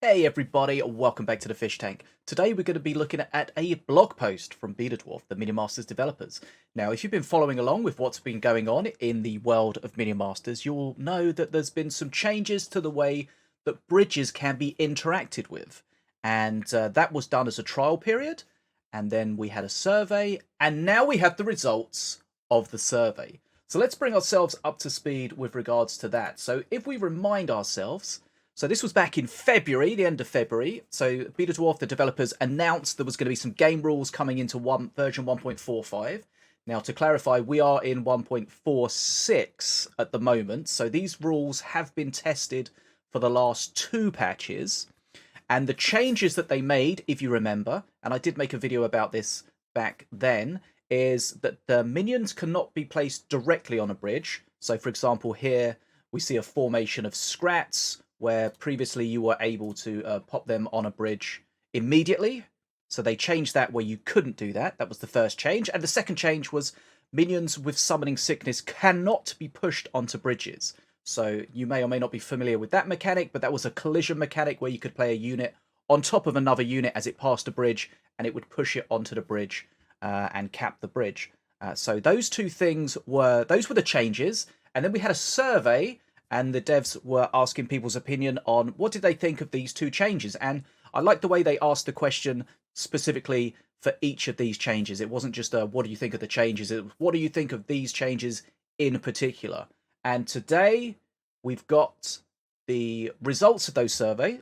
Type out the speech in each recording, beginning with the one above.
Hey everybody, welcome back to the Fish Tank. Today we're going to be looking at a blog post from BetaDwarf, the Minion Masters developers. Now, if you've been following along with what's been going on in the world of Minion Masters, you'll know that there's been some changes to the way that bridges can be interacted with. And that was done as a trial period, and then we had a survey, and now we have the results of the survey. So let's bring ourselves up to speed with regards to that. So if we remind ourselves, so this was back in February, the end of February. So BetaDwarf, the developers, announced there was going to be some game rules coming into version 1.45. Now, to clarify, we are in 1.46 at the moment. So these rules have been tested for the last two patches. And the changes that they made, if you remember, and I did make a video about this back then, is that the minions cannot be placed directly on a bridge. So, for example, here we see a formation of scrats, where previously you were able to pop them on a bridge immediately. So they changed that where you couldn't do that. That was the first change. And the second change was minions with summoning sickness cannot be pushed onto bridges. So you may or may not be familiar with that mechanic, but that was a collision mechanic where you could play a unit on top of another unit as it passed a bridge, and it would push it onto the bridge and cap the bridge. So those two things were the changes. And then we had a survey, and the devs were asking people's opinion on what did they think of these two changes. And I like the way they asked the question specifically for each of these changes. It wasn't just what do you think of the changes? It was, what do you think of these changes in particular? And today we've got the results of those survey,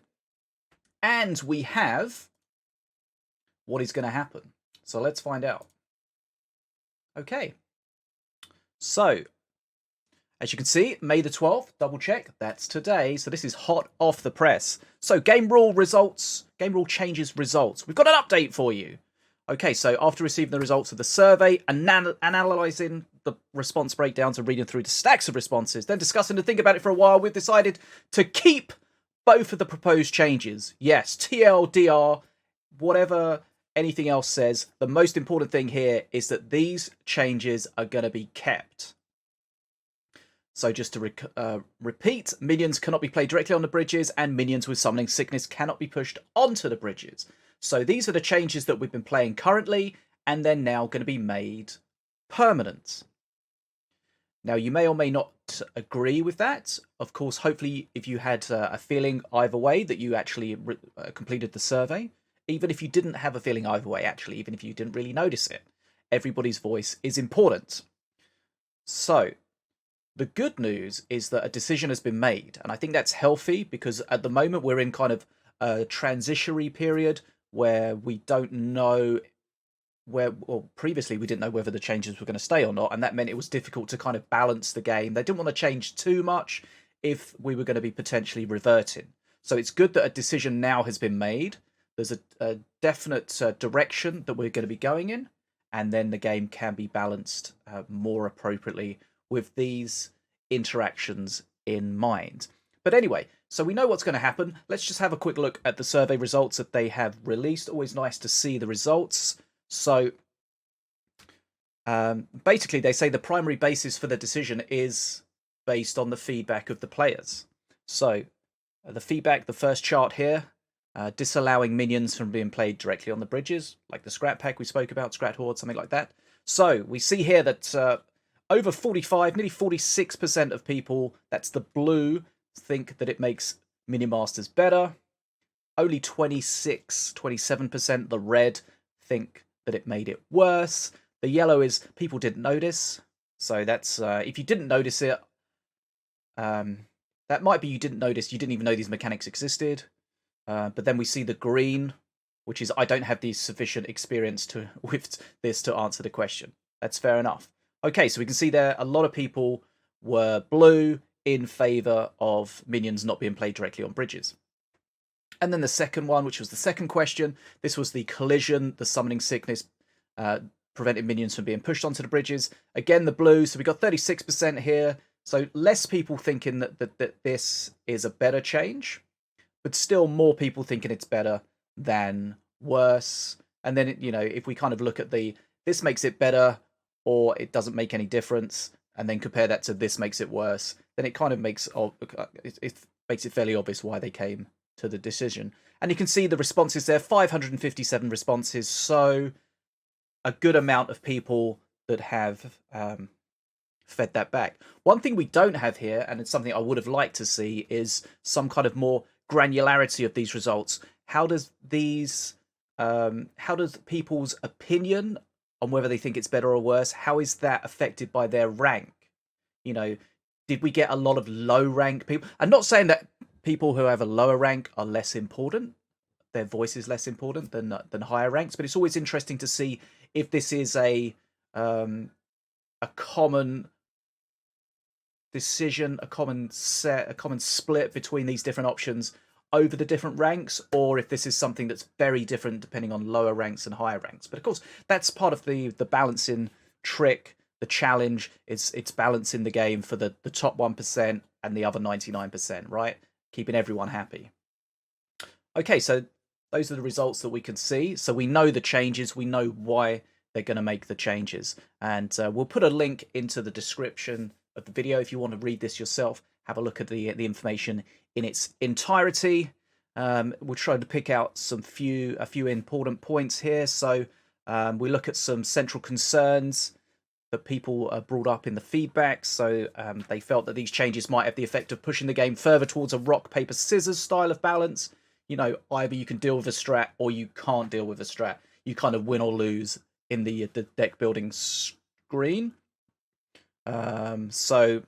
and we have what is going to happen. So let's find out. Okay. So, as you can see, May the 12th, double check, that's today. So this is hot off the press. So game rule changes results. We've got an update for you. Okay, so after receiving the results of the survey, analysing the response breakdowns and reading through the stacks of responses, then discussing and thinking about it for a while, we've decided to keep both of the proposed changes. Yes, TLDR, whatever anything else says, the most important thing here is that these changes are going to be kept. So just to repeat, minions cannot be played directly on the bridges, and minions with summoning sickness cannot be pushed onto the bridges. So these are the changes that we've been playing currently, and they're now going to be made permanent. Now, you may or may not agree with that. Of course, hopefully, if you had a feeling either way that you actually completed the survey, even if you didn't have a feeling either way, actually, even if you didn't really notice it, everybody's voice is important. So the good news is that a decision has been made, and I think that's healthy because at the moment we're in kind of a transitionary period where we don't know previously we didn't know whether the changes were going to stay or not, and that meant it was difficult to kind of balance the game. They didn't want to change too much if we were going to be potentially reverting. So it's good that a decision now has been made. There's a definite direction that we're going to be going in, and then the game can be balanced more appropriately with these interactions in mind. But anyway, so we know what's going to happen. Let's just have a quick look at the survey results that they have released. Always nice to see the results. So basically they say the primary basis for the decision is based on the feedback of the players. So the feedback, the first chart here, disallowing minions from being played directly on the bridges, like the Scrat Pack we spoke about, Scrat Horde, something like that. So we see here that over 45, nearly 46% of people, that's the blue, think that it makes Minion Masters better. Only 27%, the red, think that it made it worse. The yellow is people didn't notice. So that's, if you didn't notice it, that might be you didn't notice, you didn't even know these mechanics existed. But then we see the green, which is I don't have the sufficient experience with this to answer the question. That's fair enough. Okay, so we can see there a lot of people were blue in favour of minions not being played directly on bridges. And then the second one, which was the second question, this was the collision, the summoning sickness, preventing minions from being pushed onto the bridges. Again, the blue, so we got 36% here. So less people thinking that this is a better change, but still more people thinking it's better than worse. And then, you know, if we kind of look at this makes it better, or it doesn't make any difference, and then compare that to this makes it worse, then it kind of makes it fairly obvious why they came to the decision. And you can see the responses there, 557 responses. So a good amount of people that have fed that back. One thing we don't have here, and it's something I would have liked to see, is some kind of more granularity of these results. How does people's opinion on whether they think it's better or worse, how is that affected by their rank? You know, did we get a lot of low rank people? I'm not saying that people who have a lower rank are less important. Their voice is less important than higher ranks, but it's always interesting to see if this is a common decision, a common split between these different options over the different ranks, or if this is something that's very different depending on lower ranks and higher ranks. But of course, that's part of the balancing trick, the challenge. It's balancing the game for the top 1% and the other 99%, right? Keeping everyone happy. Okay, so those are the results that we can see. So we know the changes, we know why they're going to make the changes. And we'll put a link into the description of the video if you want to read this yourself. Have a look at the information in its entirety. We'll try to pick out a few important points here. So we look at some central concerns that people brought up in the feedback. So they felt that these changes might have the effect of pushing the game further towards a rock, paper, scissors style of balance. You know, either you can deal with a strat or you can't deal with a strat. You kind of win or lose in the deck building screen. So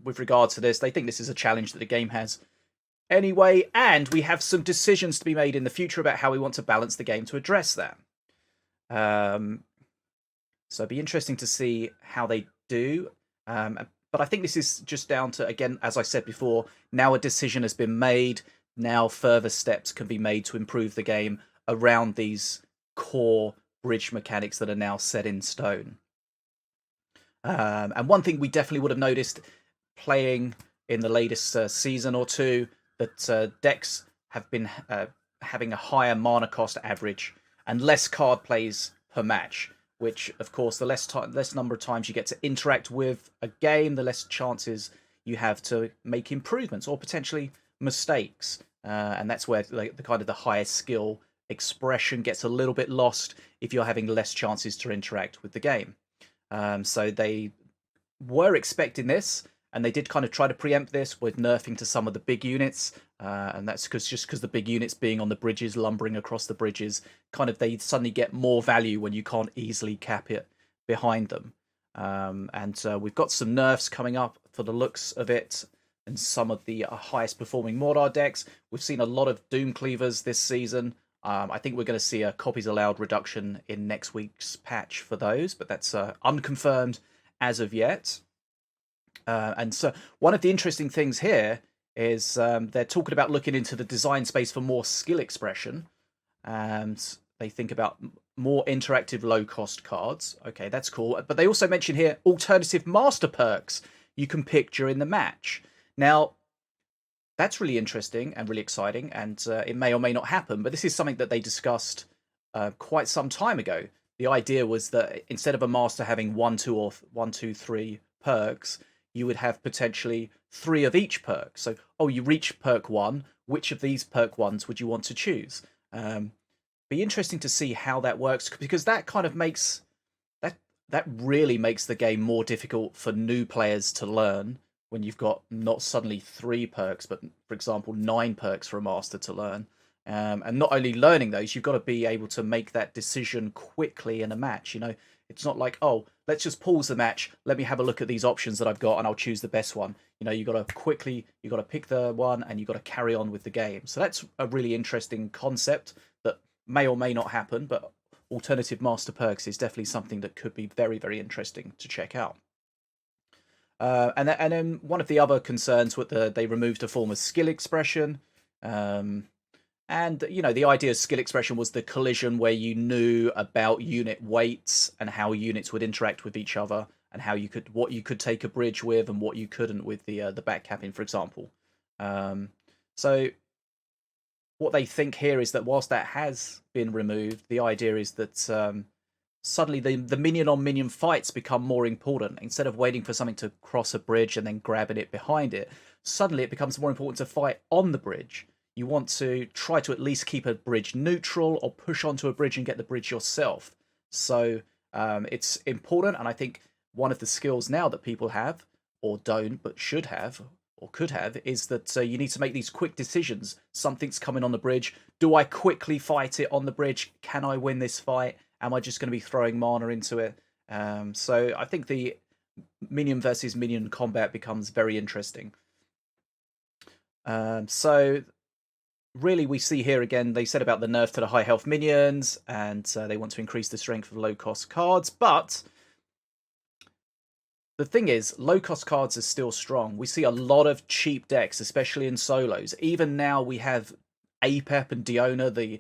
with regard to this, they think this is a challenge that the game has anyway, and we have some decisions to be made in the future about how we want to balance the game to address that. So it'd be interesting to see how they do. But I think this is just down to, again, as I said before, now a decision has been made. Now further steps can be made to improve the game around these core bridge mechanics that are now set in stone. And one thing we definitely would have noticed playing in the latest season or two, that decks have been having a higher mana cost average and less card plays per match, which of course the less number of times you get to interact with a game, the less chances you have to make improvements or potentially mistakes. And that's where the kind of the higher skill expression gets a little bit lost if you're having less chances to interact with the game. So they were expecting this, and they did kind of try to preempt this with nerfing to some of the big units, and that's because the big units being on the bridges, lumbering across the bridges, kind of they suddenly get more value when you can't easily cap it behind them. And we've got some nerfs coming up for the looks of it, and some of the highest performing Mordor decks. We've seen a lot of Doom Cleavers this season. I think we're going to see a copies allowed reduction in next week's patch for those, but that's unconfirmed as of yet. And so one of the interesting things here is they're talking about looking into the design space for more skill expression. And they think about more interactive low-cost cards. Okay, that's cool. But they also mention here alternative master perks you can pick during the match. Now, that's really interesting and really exciting, and it may or may not happen, but this is something that they discussed quite some time ago. The idea was that instead of a master having 1, 2, 3 perks, you would have potentially 3 of each perk. So, you reach perk 1, which of these perk 1s would you want to choose? Be interesting to see how that works, because that kind of makes that really makes the game more difficult for new players to learn, when you've got not suddenly 3 perks, but for example 9 perks for a master to learn. And not only learning those, you've got to be able to make that decision quickly in a match. You know, it's not like, let's just pause the match, let me have a look at these options that I've got and I'll choose the best one. You know, you've got to pick the one and you've got to carry on with the game. So that's a really interesting concept that may or may not happen, but alternative master perks is definitely something that could be very, very interesting to check out. And then one of the other concerns was they removed a form of skill expression. And, you know, the idea of skill expression was the collision where you knew about unit weights and how units would interact with each other, and how what you could take a bridge with and what you couldn't with the backcapping, for example. So what they think here is that whilst that has been removed, the idea is that suddenly the minion-on-minion fights become more important. Instead of waiting for something to cross a bridge and then grabbing it behind it, suddenly it becomes more important to fight on the bridge. you want to try to at least keep a bridge neutral or push onto a bridge and get the bridge yourself. So it's important, and I think one of the skills now that people have, or don't, but should have, or could have, is that you need to make these quick decisions. Something's coming on the bridge. Do I quickly fight it on the bridge? Can I win this fight? Am I just going to be throwing mana into it? So I think the minion versus minion combat becomes very interesting. So really we see here again, they said about the nerf to the high health minions, and they want to increase the strength of low cost cards, but the thing is, low-cost cards are still strong. We see a lot of cheap decks, especially in solos. Even now, we have Apep and Diona,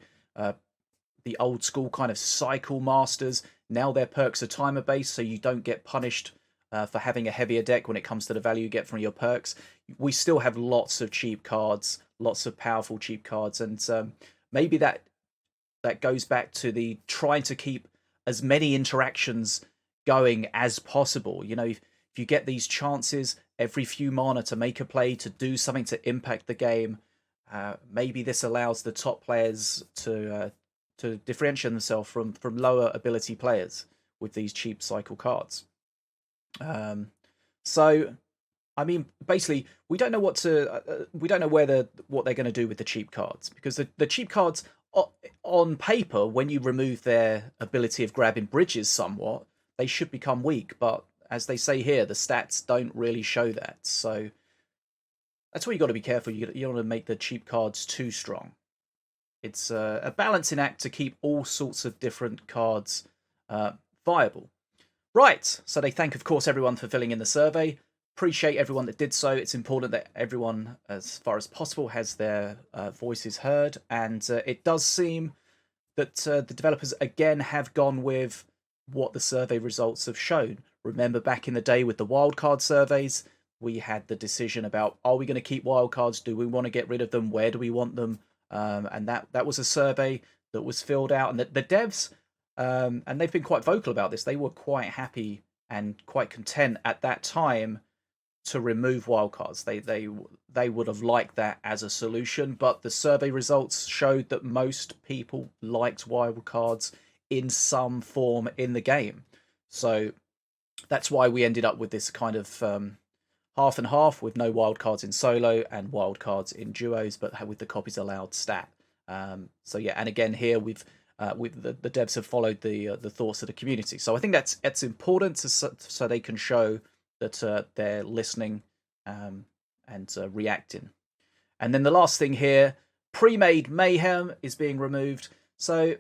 the old-school kind of cycle masters. Now their perks are timer-based, so you don't get punished for having a heavier deck when it comes to the value you get from your perks. We still have lots of cheap cards, lots of powerful cheap cards, and maybe that goes back to the trying to keep as many interactions going as possible. You know, if you get these chances every few mana to make a play, to do something to impact the game, maybe this allows the top players to differentiate themselves from lower ability players with these cheap cycle cards. So, I mean, basically, we don't know what they're going to do with the cheap cards, because the cheap cards on paper, when you remove their ability of grabbing bridges somewhat, they should become weak, but as they say here, the stats don't really show that. So that's why you got to be careful. You don't want to make the cheap cards too strong. It's a balancing act to keep all sorts of different cards viable. Right, so they thank, of course, everyone for filling in the survey. Appreciate everyone that did so. It's important that everyone, as far as possible, has their voices heard. And it does seem that the developers, again, have gone with what the survey results have shown. Remember back in the day with the wildcard surveys, we had the decision about, are we going to keep wildcards? Do we want to get rid of them? Where do we want them? And that was a survey that was filled out. And the devs, and they've been quite vocal about this, they were quite happy and quite content at that time to remove wildcards. They would have liked that as a solution, but the survey results showed that most people liked wildcards in some form in the game. So that's why we ended up with this kind of half and half, with no wildcards in solo and wildcards in duos, but with the copies allowed stat. So yeah, and again here we've the devs have followed the thoughts of the community. So I think that's important so they can show that they're listening and reacting. And then the last thing here, pre-made Mayhem is being removed. So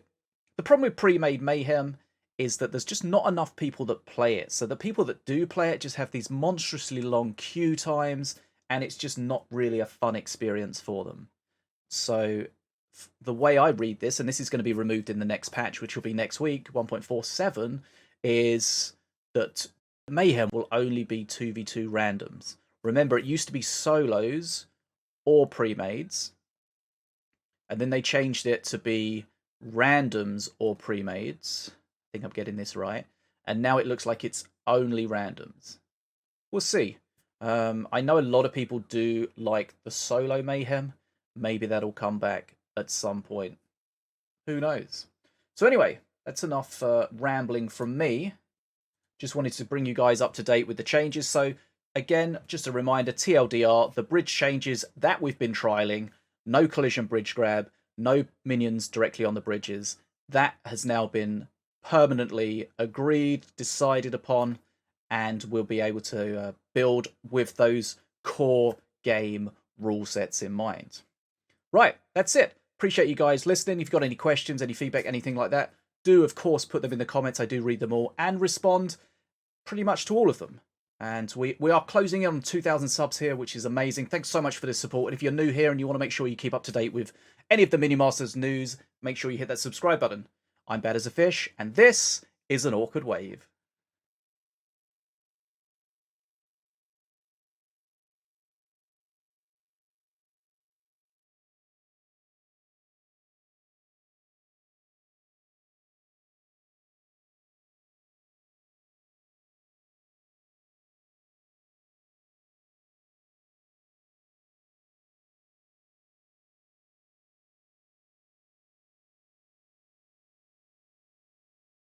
the problem with pre-made Mayhem is that there's just not enough people that play it. So the people that do play it just have these monstrously long queue times, and it's just not really a fun experience for them. So the way I read this, and this is going to be removed in the next patch, which will be next week, 1.47, is that Mayhem will only be 2v2 randoms. Remember, it used to be solos or pre-mades, and then they changed it to be randoms or pre-mades. I think I'm getting this right. And now it looks like it's only randoms. We'll see. I know a lot of people do like the solo Mayhem. Maybe that'll come back at some point. Who knows? So anyway, that's enough rambling from me. Just wanted to bring you guys up to date with the changes. So again, just a reminder, TLDR, the bridge changes that we've been trialing, no collision bridge grab, no minions directly on the bridges, that has now been permanently agreed, decided upon, and we'll be able to build with those core game rule sets in mind. Right, that's it. Appreciate you guys listening. If you've got any questions, any feedback, anything like that, do of course put them in the comments. I do read them all and respond pretty much to all of them. And we are closing in on 2,000 subs here, which is amazing. Thanks so much for this support. And if you're new here and you want to make sure you keep up to date with any of the Minion Masters news, make sure you hit that subscribe button. I'm Bad as a Fish, and this is An Awkward Wave.